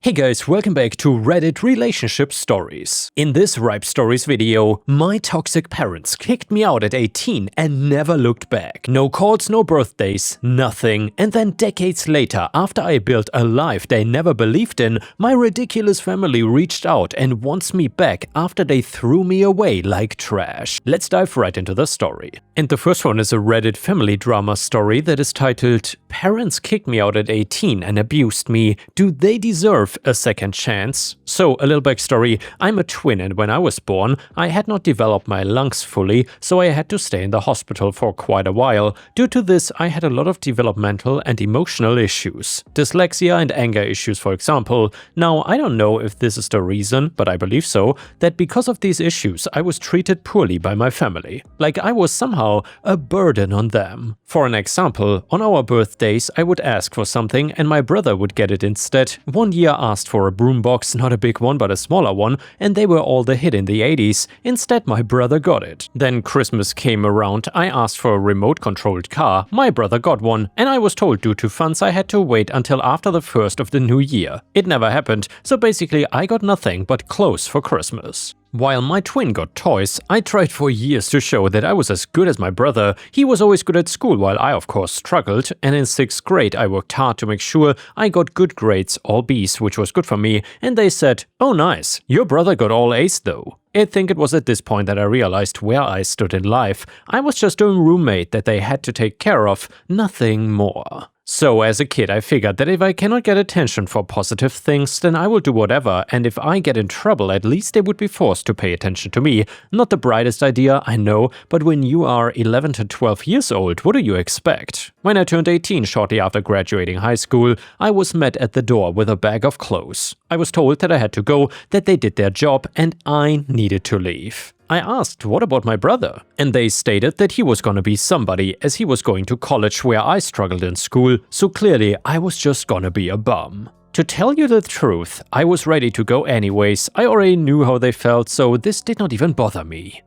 Hey guys, welcome back to Reddit Relationship Stories. In this Ripestories video, my toxic parents kicked me out at 18 and never looked back. No calls, no birthdays, nothing. And then decades later, after I built a life they never believed in, my ridiculous family reached out and wants me back after they threw me away like trash. Let's dive right into the story. And the first one is a Reddit family drama story that is titled, "Parents kicked me out at 18 and abused me. Do they deserve a second chance?" So, a little backstory, I'm a twin and when I was born, I had not developed my lungs fully, so I had to stay in the hospital for quite a while. Due to this, I had a lot of developmental and emotional issues. Dyslexia and anger issues, for example. Now, I don't know if this is the reason, but I believe so, that because of these issues, I was treated poorly by my family. Like I was somehow a burden on them. For an example, on our birthdays, I would ask for something and my brother would get it instead. One year asked for a broom box, not a big one but a smaller one, and they were all the hit in the 80s. Instead, my brother got it. Then Christmas came around, I asked for a remote-controlled car, my brother got one, and I was told due to funds I had to wait until after the 1st of the new year. It never happened, so basically I got nothing but clothes for Christmas. While my twin got toys, I tried for years to show that I was as good as my brother. He was always good at school while I of course struggled, and in 6th grade I worked hard to make sure I got good grades, all B's, which was good for me, and they said, "Oh nice, your brother got all A's though." I think it was at this point that I realized where I stood in life. I was just a roommate that they had to take care of, nothing more. So as a kid I figured that if I cannot get attention for positive things, then I will do whatever, and if I get in trouble at least they would be forced to pay attention to me. Not the brightest idea, I know, but when you are 11 to 12 years old, what do you expect? When I turned 18 shortly after graduating high school, I was met at the door with a bag of clothes. I was told that I had to go, that they did their job, and I needed to leave. I asked, what about my brother? And they stated that he was gonna be somebody as he was going to college where I struggled in school, so clearly I was just gonna be a bum. To tell you the truth, I was ready to go anyways. I already knew how they felt, so this did not even bother me.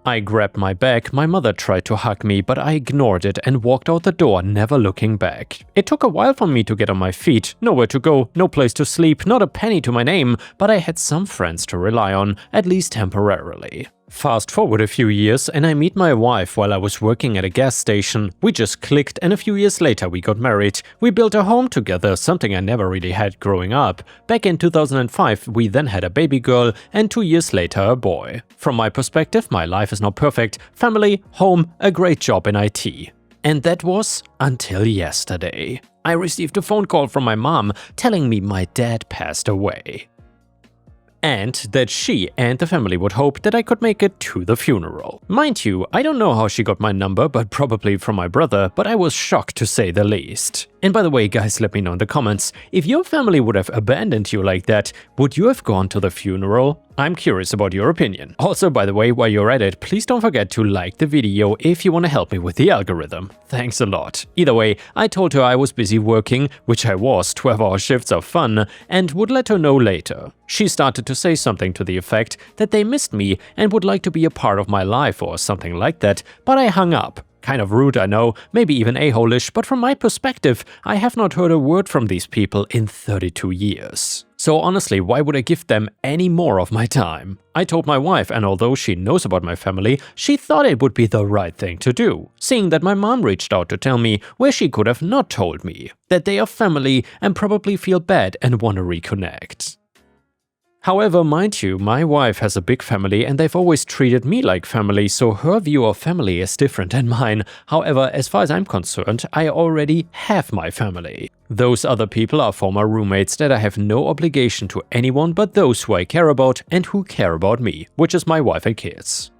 I grabbed my bag, my mother tried to hug me, but I ignored it and walked out the door, never looking back. It took a while for me to get on my feet, nowhere to go, no place to sleep, not a penny to my name, but I had some friends to rely on, at least temporarily. Fast forward a few years and I meet my wife while I was working at a gas station. We just clicked and a few years later we got married. We built a home together, something I never really had growing up. Back in 2005 we then had a baby girl and 2 years later a boy. From my perspective, my life is not perfect. Family, home, a great job in IT. And that was until yesterday. I received a phone call from my mom telling me my dad passed away. And that she and the family would hope that I could make it to the funeral. Mind you, I don't know how she got my number, but probably from my brother, but I was shocked to say the least. And by the way, guys, let me know in the comments, if your family would have abandoned you like that, would you have gone to the funeral? I'm curious about your opinion. Also, by the way, while you're at it, please don't forget to like the video if you want to help me with the algorithm. Thanks a lot. Either way, I told her I was busy working, which I was, 12-hour shifts are fun, and would let her know later. She started to say something to the effect that they missed me and would like to be a part of my life or something like that, but I hung up. Kind of rude, I know, maybe even a-hole-ish, but from my perspective, I have not heard a word from these people in 32 years. So honestly, why would I give them any more of my time? I told my wife, and although she knows about my family, she thought it would be the right thing to do, seeing that my mom reached out to tell me where she could have not told me, that they are family and probably feel bad and want to reconnect. However, mind you, my wife has a big family and they've always treated me like family, so her view of family is different than mine. However, as far as I'm concerned, I already have my family. Those other people are former roommates that I have no obligation to anyone but those who I care about and who care about me, which is my wife and kids.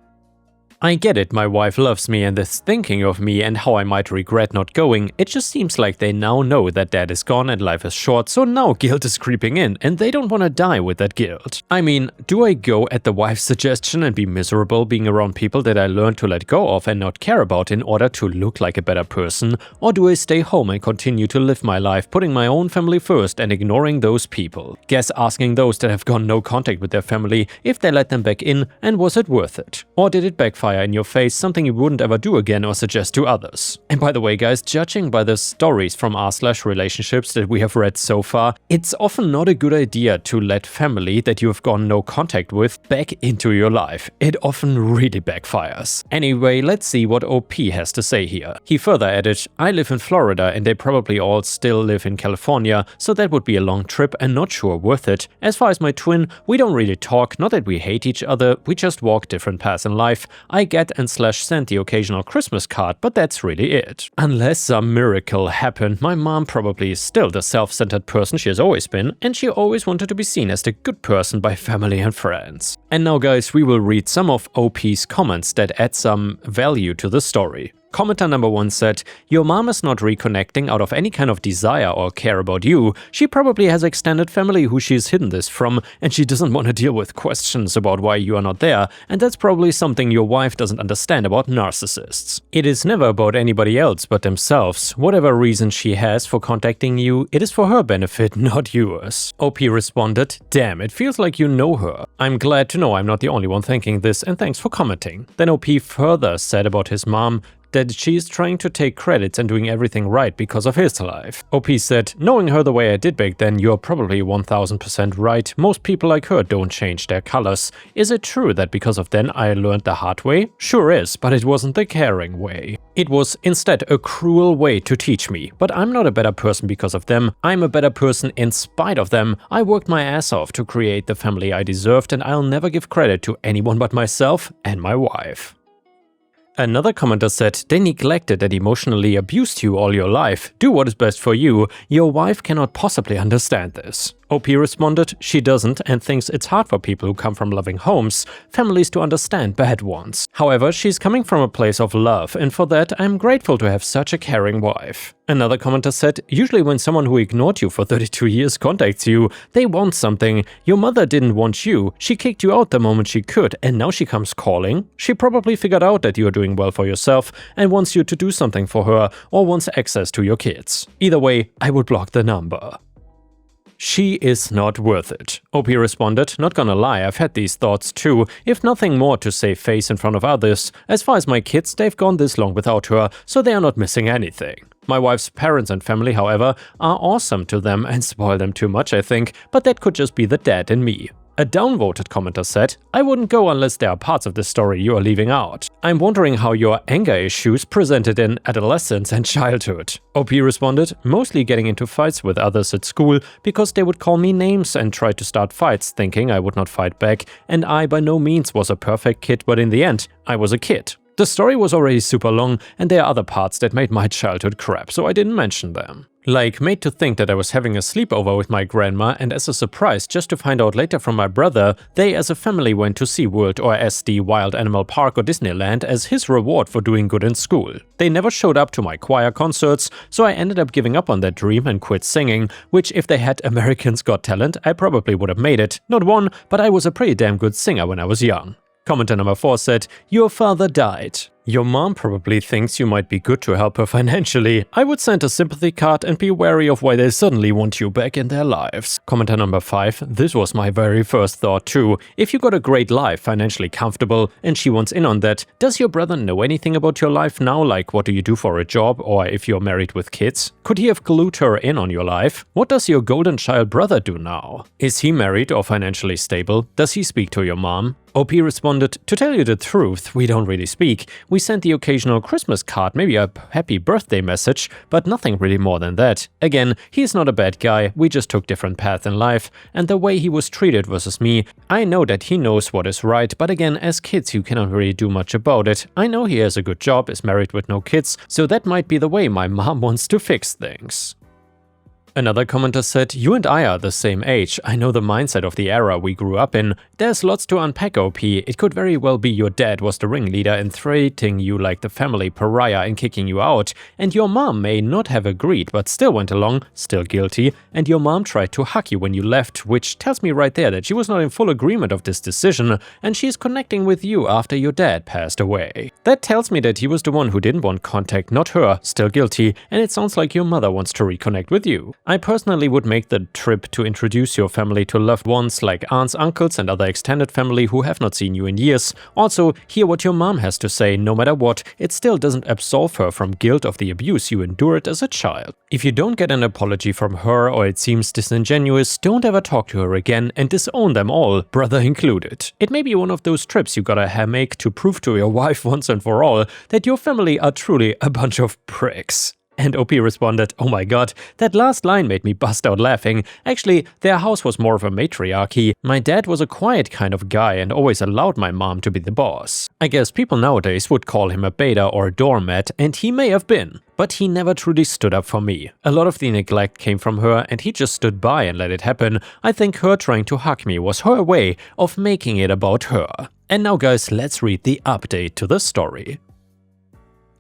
I get it, my wife loves me and is thinking of me and how I might regret not going. It just seems like they now know that dad is gone and life is short, so now guilt is creeping in and they don't want to die with that guilt. I mean, do I go at the wife's suggestion and be miserable being around people that I learned to let go of and not care about in order to look like a better person? Or do I stay home and continue to live my life, putting my own family first and ignoring those people? Guess asking those that have gone no contact with their family if they let them back in, and was it worth it? Or did it backfire backfire in your face, something you wouldn't ever do again or suggest to others. And by the way guys, judging by the stories from r/relationships that we have read so far, it's often not a good idea to let family that you have gone no contact with back into your life. It often really backfires. Anyway, let's see what OP has to say here. He further added, I live in Florida and they probably all still live in California, so that would be a long trip and not sure worth it. As far as my twin, we don't really talk, not that we hate each other, we just walk different paths in life. I get and send the occasional Christmas card, but that's really it. Unless some miracle happened, my mom probably is still the self-centered person she has always been, and she always wanted to be seen as the good person by family and friends. And now guys, we will read some of OP's comments that add some value to the story. Commenter number 1 said, your mom is not reconnecting out of any kind of desire or care about you. She probably has extended family who she's hidden this from, and she doesn't want to deal with questions about why you are not there, and that's probably something your wife doesn't understand about narcissists. It is never about anybody else but themselves. Whatever reason she has for contacting you, it is for her benefit, not yours. OP responded, damn, it feels like you know her. I'm glad to know I'm not the only one thinking this, and thanks for commenting. Then OP further said about his mom, that she is trying to take credits and doing everything right because of his life. OP said, knowing her the way I did back then, you're probably 1000% right. Most people like her don't change their colors. Is it true that because of then I learned the hard way? Sure is, but it wasn't the caring way. It was instead a cruel way to teach me. But I'm not a better person because of them. I'm a better person in spite of them. I worked my ass off to create the family I deserved, and I'll never give credit to anyone but myself and my wife. Another commenter said, they neglected and emotionally abused you all your life. Do what is best for you. Your wife cannot possibly understand this. OP responded, she doesn't and thinks it's hard for people who come from loving homes, families to understand bad ones. However, she's coming from a place of love, and for that I'm grateful to have such a caring wife. Another commenter said, usually when someone who ignored you for 32 years contacts you, they want something. Your mother didn't want you, she kicked you out the moment she could, and now she comes calling? She probably figured out that you are doing well for yourself and wants you to do something for her, or wants access to your kids. Either way, I would block the number. She is not worth it. OP responded, not gonna lie, I've had these thoughts too, if nothing more to save face in front of others. As far as my kids, they've gone this long without her, so they are not missing anything. My wife's parents and family, however, are awesome to them and spoil them too much, I think, but that could just be the dad in me. A downvoted commenter said, I wouldn't go unless there are parts of the story you are leaving out. I'm wondering how your anger issues presented in adolescence and childhood. OP responded, mostly getting into fights with others at school because they would call me names and try to start fights thinking I would not fight back, and I by no means was a perfect kid, but in the end, I was a kid. The story was already super long, and there are other parts that made my childhood crap, so I didn't mention them. Like, made to think that I was having a sleepover with my grandma, and as a surprise, just to find out later from my brother, they as a family went to SeaWorld or SD Wild Animal Park or Disneyland as his reward for doing good in school. They never showed up to my choir concerts, so I ended up giving up on that dream and quit singing, which if they had Americans Got Talent, I probably would have made it. Not won, but I was a pretty damn good singer when I was young. Commenter number 4 said, your father died. Your mom probably thinks you might be good to help her financially. I would send a sympathy card and be wary of why they suddenly want you back in their lives. Commenter number 5, this was my very first thought too. If you got a great life, financially comfortable, and she wants in on that, does your brother know anything about your life now, like what do you do for a job, or if you're married with kids? Could he have glued her in on your life? What does your golden child brother do now? Is he married or financially stable? Does he speak to your mom? OP responded, to tell you the truth, we don't really speak. We sent the occasional Christmas card, maybe a happy birthday message, but nothing really more than that. Again, he's not a bad guy, we just took different paths in life, and the way he was treated versus me, I know that he knows what is right, but again, as kids you cannot really do much about it. I know he has a good job, is married with no kids, so that might be the way my mom wants to fix things. Another commenter said, you and I are the same age. I know the mindset of the era we grew up in. There's lots to unpack, OP. It could very well be your dad was the ringleader in treating you like the family pariah and kicking you out. And your mom may not have agreed, but still went along, still guilty. And your mom tried to hug you when you left, which tells me right there that she was not in full agreement of this decision, and she's connecting with you after your dad passed away. That tells me that he was the one who didn't want contact, not her, still guilty, and it sounds like your mother wants to reconnect with you. I personally would make the trip to introduce your family to loved ones like aunts, uncles and other extended family who have not seen you in years. Also, hear what your mom has to say. No matter what, it still doesn't absolve her from guilt of the abuse you endured as a child. If you don't get an apology from her or it seems disingenuous, don't ever talk to her again and disown them all, brother included. It may be one of those trips you gotta make to prove to your wife once and for all that your family are truly a bunch of pricks. And OP responded, "Oh my god, that last line made me bust out laughing. Actually, their house was more of a matriarchy. My dad was a quiet kind of guy and always allowed my mom to be the boss. I guess people nowadays would call him a beta or a doormat, and he may have been. But he never truly stood up for me. A lot of the neglect came from her and he just stood by and let it happen. I think her trying to hug me was her way of making it about her." And now guys, let's read the update to the story.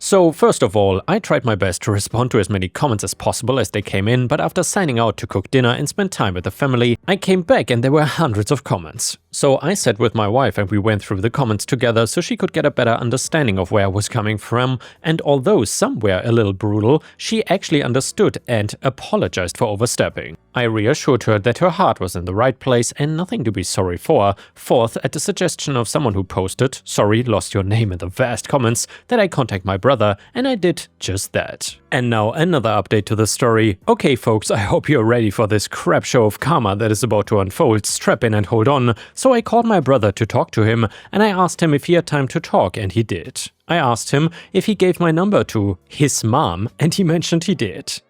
So first of all, I tried my best to respond to as many comments as possible as they came in, but after signing out to cook dinner and spend time with the family, I came back and there were hundreds of comments. So I sat with my wife and we went through the comments together so she could get a better understanding of where I was coming from, and although some were a little brutal, she actually understood and apologized for overstepping. I reassured her that her heart was in the right place and nothing to be sorry for. Fourth, at the suggestion of someone who posted, "Sorry, lost your name in the vast comments," that I contact my brother, and I did just that. And now another update to the story. Okay folks, I hope you're ready for this crap show of karma that is about to unfold. Strap in and hold on. So I called my brother to talk to him, and I asked him if he had time to talk, and he did. I asked him if he gave my number to his mom, and he mentioned he did.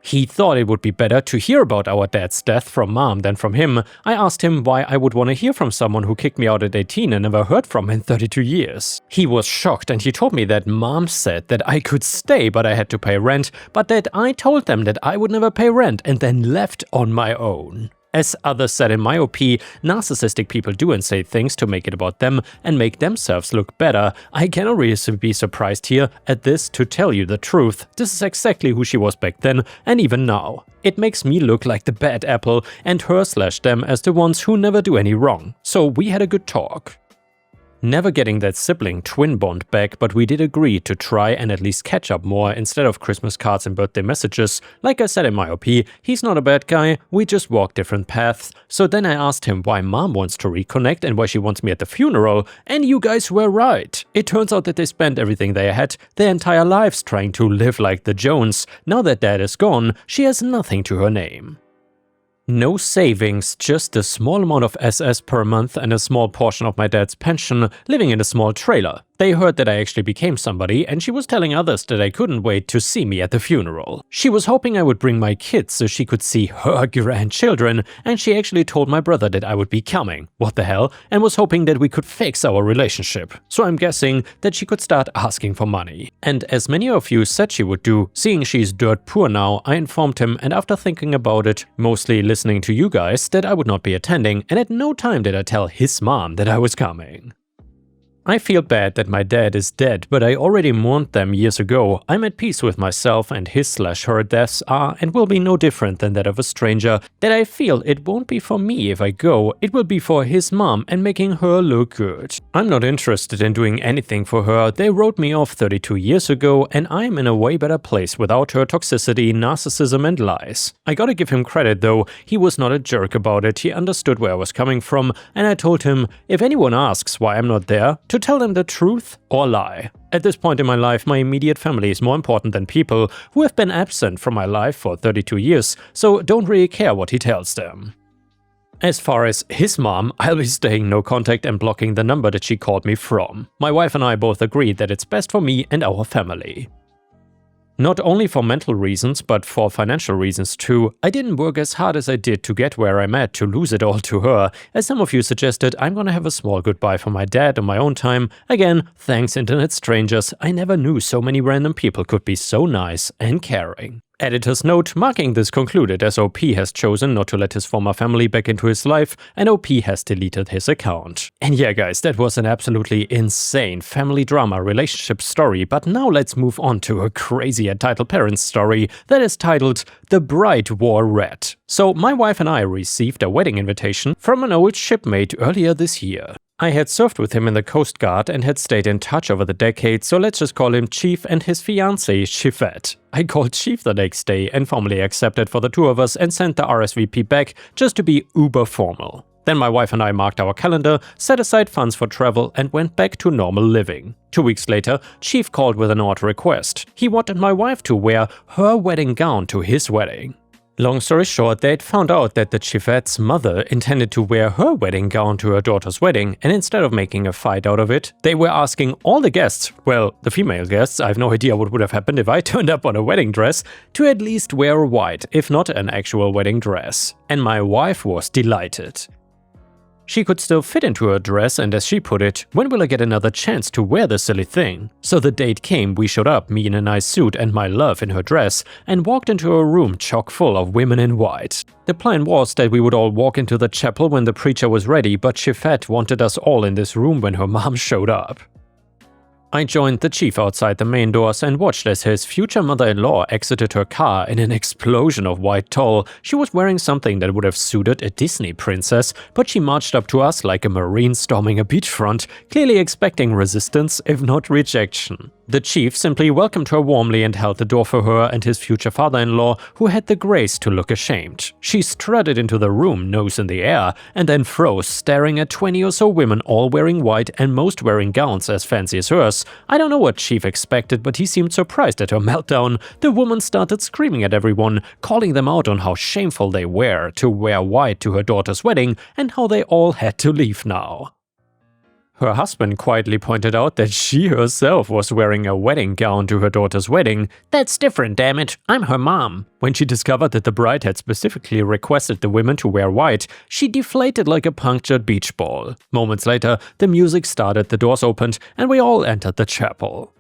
He thought it would be better to hear about our dad's death from mom than from him. I asked him why I would want to hear from someone who kicked me out at 18 and never heard from in 32 years. He was shocked and he told me that mom said that I could stay but I had to pay rent, but that I told them that I would never pay rent and then left on my own. As others said in my OP, narcissistic people do and say things to make it about them and make themselves look better. I cannot really be surprised here at this, to tell you the truth. This is exactly who she was back then and even now. It makes me look like the bad apple and her/them as the ones who never do any wrong. So we had a good talk. Never getting that sibling twin bond back, but we did agree to try and at least catch up more instead of Christmas cards and birthday messages. Like I said in my OP, he's not a bad guy, we just walk different paths. So then I asked him why mom wants to reconnect and why she wants me at the funeral, and you guys were right. It turns out that they spent everything they had their entire lives trying to live like the Jones. Now that dad is gone, she has nothing to her name. No savings, just a small amount of SS per month and a small portion of my dad's pension, living in a small trailer. They heard that I actually became somebody, and she was telling others that I couldn't wait to see me at the funeral. She was hoping I would bring my kids so she could see her grandchildren, and she actually told my brother that I would be coming. What the hell? And was hoping that we could fix our relationship. So I'm guessing that she could start asking for money. And as many of you said she would do, seeing she's dirt poor now, I informed him, and after thinking about it, mostly listening to you guys, that I would not be attending, and at no time did I tell his mom that I was coming. I feel bad that my dad is dead, but I already mourned them years ago. I'm at peace with myself, and his/her deaths are and will be no different than that of a stranger. That I feel it won't be for me if I go, it will be for his mom and making her look good. I'm not interested in doing anything for her. They wrote me off 32 years ago, and I'm in a way better place without her toxicity, narcissism and lies. I gotta give him credit though, he was not a jerk about it, he understood where I was coming from, and I told him, if anyone asks why I'm not there, to tell them the truth or lie. At this point in my life, my immediate family is more important than people who have been absent from my life for 32 years, so don't really care what he tells them. As far as his mom, I'll be staying no contact and blocking the number that she called me from. My wife and I both agreed that it's best for me and our family. Not only for mental reasons, but for financial reasons too. I didn't work as hard as I did to get where I'm at to lose it all to her. As some of you suggested, I'm gonna have a small goodbye for my dad on my own time. Again, thanks internet strangers, I never knew so many random people could be so nice and caring. Editor's note, marking this concluded as OP has chosen not to let his former family back into his life and OP has deleted his account. And yeah guys, that was an absolutely insane family drama relationship story, but now let's move on to a crazy entitled parents story that is titled The Bride Wore Red. So my wife and I received a wedding invitation from an old shipmate earlier this year. I had served with him in the Coast Guard and had stayed in touch over the decades, so let's just call him Chief and his fiancée, Chifette. I called Chief the next day and formally accepted for the two of us and sent the RSVP back just to be uber formal. Then my wife and I marked our calendar, set aside funds for travel, and went back to normal living. 2 weeks later, Chief called with an odd request. He wanted my wife to wear her wedding gown to his wedding. Long story short, they'd found out that the Chifette's mother intended to wear her wedding gown to her daughter's wedding, and instead of making a fight out of it, they were asking all the guests, well, the female guests, I have no idea what would have happened if I turned up on a wedding dress, to at least wear white, if not an actual wedding dress. And my wife was delighted. She could still fit into her dress, and as she put it, when will I get another chance to wear this silly thing? So the date came, we showed up, me in a nice suit and my love in her dress, and walked into a room chock full of women in white. The plan was that we would all walk into the chapel when the preacher was ready, but Chifette wanted us all in this room when her mom showed up. I joined the chief outside the main doors and watched as his future mother-in-law exited her car in an explosion of white tulle. She was wearing something that would have suited a Disney princess, but she marched up to us like a marine storming a beachfront, clearly expecting resistance, if not rejection. The chief simply welcomed her warmly and held the door for her and his future father-in-law, who had the grace to look ashamed. She strutted into the room, nose in the air, and then froze, staring at 20 or so women all wearing white and most wearing gowns as fancy as hers. I don't know what Chief expected, but he seemed surprised at her meltdown. The woman started screaming at everyone, calling them out on how shameful they were to wear white to her daughter's wedding and how they all had to leave now. Her husband quietly pointed out that she herself was wearing a wedding gown to her daughter's wedding. "That's different, damn it, I'm her mom." When she discovered that the bride had specifically requested the women to wear white, she deflated like a punctured beach ball. Moments later, the music started, the doors opened, and we all entered the chapel.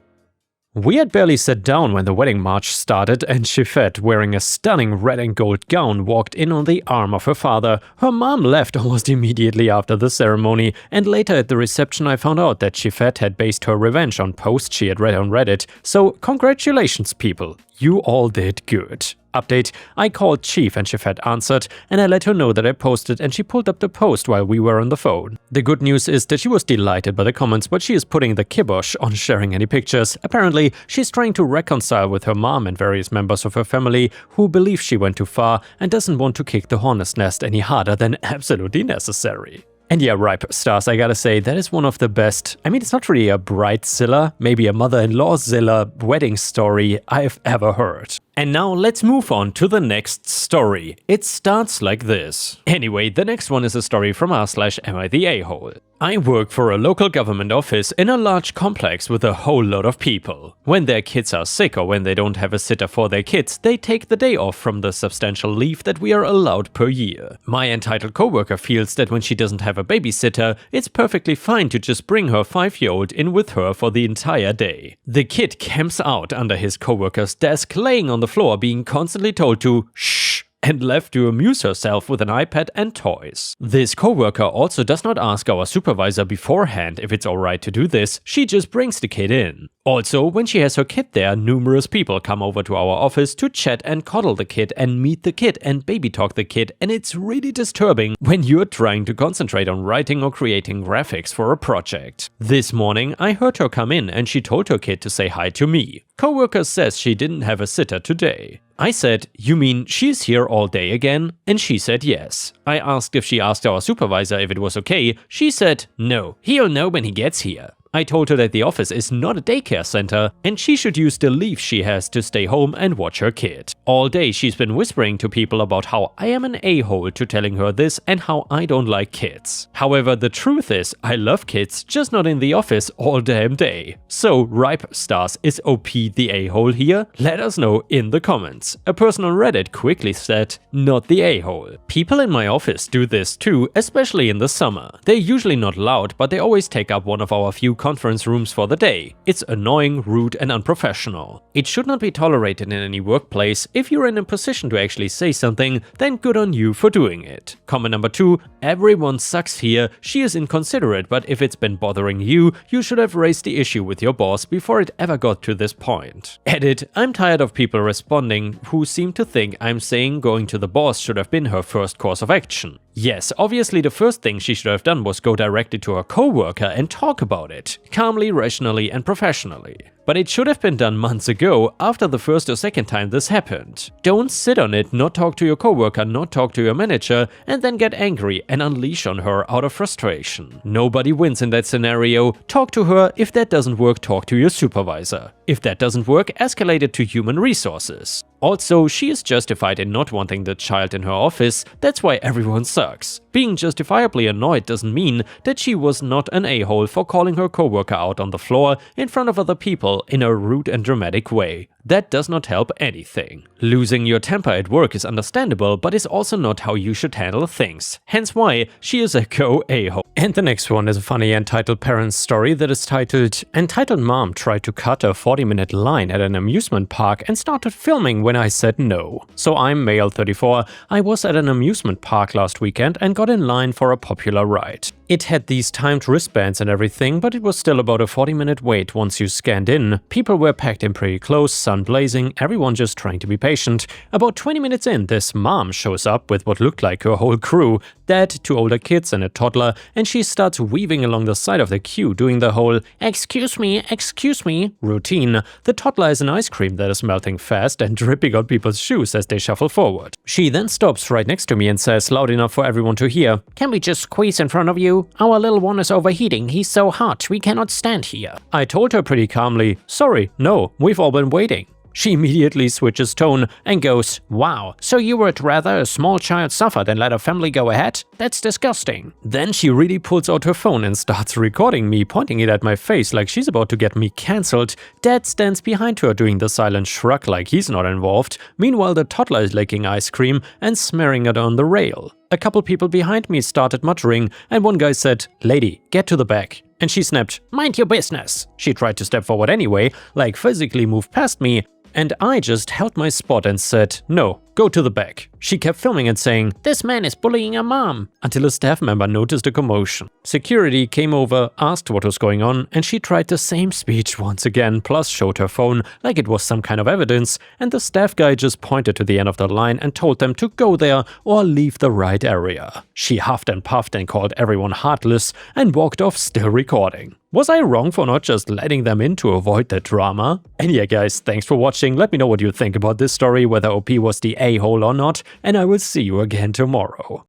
We had barely sat down when the wedding march started, and Chifette, wearing a stunning red and gold gown, walked in on the arm of her father. Her mom left almost immediately after the ceremony, and later at the reception I found out that Chifette had based her revenge on posts she had read on Reddit. So congratulations, people. You all did good. Update: I called Chief and Chifette answered, and I let her know that I posted, and she pulled up the post while we were on the phone. The good news is that she was delighted by the comments, but she is putting the kibosh on sharing any pictures. Apparently, she's trying to reconcile with her mom and various members of her family who believe she went too far and doesn't want to kick the hornet's nest any harder than absolutely necessary. And yeah, Ripestars, I gotta say, that is one of the best, I mean, it's not really a bridezilla, maybe a mother-in-lawzilla wedding story I've ever heard. And now let's move on to the next story. It starts like this. Anyway, the next one is a story from r/am I the a-hole. I work for a local government office in a large complex with a whole lot of people. When their kids are sick or when they don't have a sitter for their kids, they take the day off from the substantial leave that we are allowed per year. My entitled coworker feels that when she doesn't have a babysitter, it's perfectly fine to just bring her 5-year-old in with her for the entire day. The kid camps out under his coworker's desk, laying on the floor, being constantly told to shh, and left to amuse herself with an iPad and toys. This coworker also does not ask our supervisor beforehand if it's alright to do this, she just brings the kid in. Also, when she has her kid there, numerous people come over to our office to chat and coddle the kid and meet the kid and baby talk the kid, and it's really disturbing when you're trying to concentrate on writing or creating graphics for a project. This morning, I heard her come in and she told her kid to say hi to me. Coworker says she didn't have a sitter today. I said, "You mean she's here all day again?" And she said yes. I asked if she asked our supervisor if it was okay. She said, "No, he'll know when he gets here." I told her that the office is not a daycare center and she should use the leave she has to stay home and watch her kid. All day she's been whispering to people about how I am an a-hole to telling her this and how I don't like kids. However, the truth is I love kids, just not in the office all damn day. So, Ripestars, is OP the a-hole here? Let us know in the comments. A person on Reddit quickly said, "Not the a-hole." People in my office do this too, especially in the summer. They're usually not loud, but they always take up one of our few conference rooms for the day. It's annoying, rude, and unprofessional. It should not be tolerated in any workplace. If you're in a position to actually say something, then good on you for doing it. Comment number 2, everyone sucks here. She is inconsiderate, but if it's been bothering you, you should have raised the issue with your boss before it ever got to this point. Edit, I'm tired of people responding who seem to think I'm saying going to the boss should have been her first course of action. Yes, obviously the first thing she should have done was go directly to her coworker and talk about it, calmly, rationally and professionally. But it should have been done months ago, after the first or second time this happened. Don't sit on it, not talk to your coworker, not talk to your manager, and then get angry and unleash on her out of frustration. Nobody wins in that scenario. Talk to her. If that doesn't work, talk to your supervisor. If that doesn't work, escalate it to human resources. Also, she is justified in not wanting the child in her office, that's why everyone sucks. Being justifiably annoyed doesn't mean that she was not an a-hole for calling her coworker out on the floor in front of other people in a rude and dramatic way. That does not help anything. Losing your temper at work is understandable, but is also not how you should handle things. Hence why she is a a-hole. And the next one is a funny entitled parent story that is titled, "Entitled Mom Tried to Cut a 40-minute line at an amusement park and started filming when I said no." So I'm male 34, I was at an amusement park last weekend and got in line for a popular ride. It had these timed wristbands and everything, but it was still about a 40-minute wait once you scanned in. People were packed in pretty close, sun blazing, everyone just trying to be patient. About 20 minutes in, this mom shows up with what looked like her whole crew, dad, 2 older kids and a toddler, and she starts weaving along the side of the queue doing the whole excuse me" routine. The toddler is an ice cream that is melting fast and dripping on people's shoes as they shuffle forward. She then stops right next to me and says loud enough for everyone to hear, "Can we just squeeze in front of you? Our little one is overheating, he's so hot, we cannot stand here." I told her pretty calmly, "Sorry, no, we've all been waiting." She immediately switches tone and goes, "Wow, so you would rather a small child suffer than let a family go ahead? That's disgusting." Then she really pulls out her phone and starts recording me, pointing it at my face like she's about to get me cancelled. Dad stands behind her doing the silent shrug like he's not involved. Meanwhile, the toddler is licking ice cream and smearing it on the rail. A couple people behind me started muttering, and one guy said, "Lady, get to the back." And she snapped, "Mind your business." She tried to step forward anyway, like physically move past me, and I just held my spot and said, "No, go to the back." She kept filming and saying, "This man is bullying a mom," until a staff member noticed a commotion. Security came over, asked what was going on, and she tried the same speech once again, plus showed her phone like it was some kind of evidence, and the staff guy just pointed to the end of the line and told them to go there or leave the right area. She huffed and puffed and called everyone heartless and walked off still recording. Was I wrong for not just letting them in to avoid the drama? And yeah guys, thanks for watching, let me know what you think about this story, whether OP was the a-hole or not, and I will see you again tomorrow.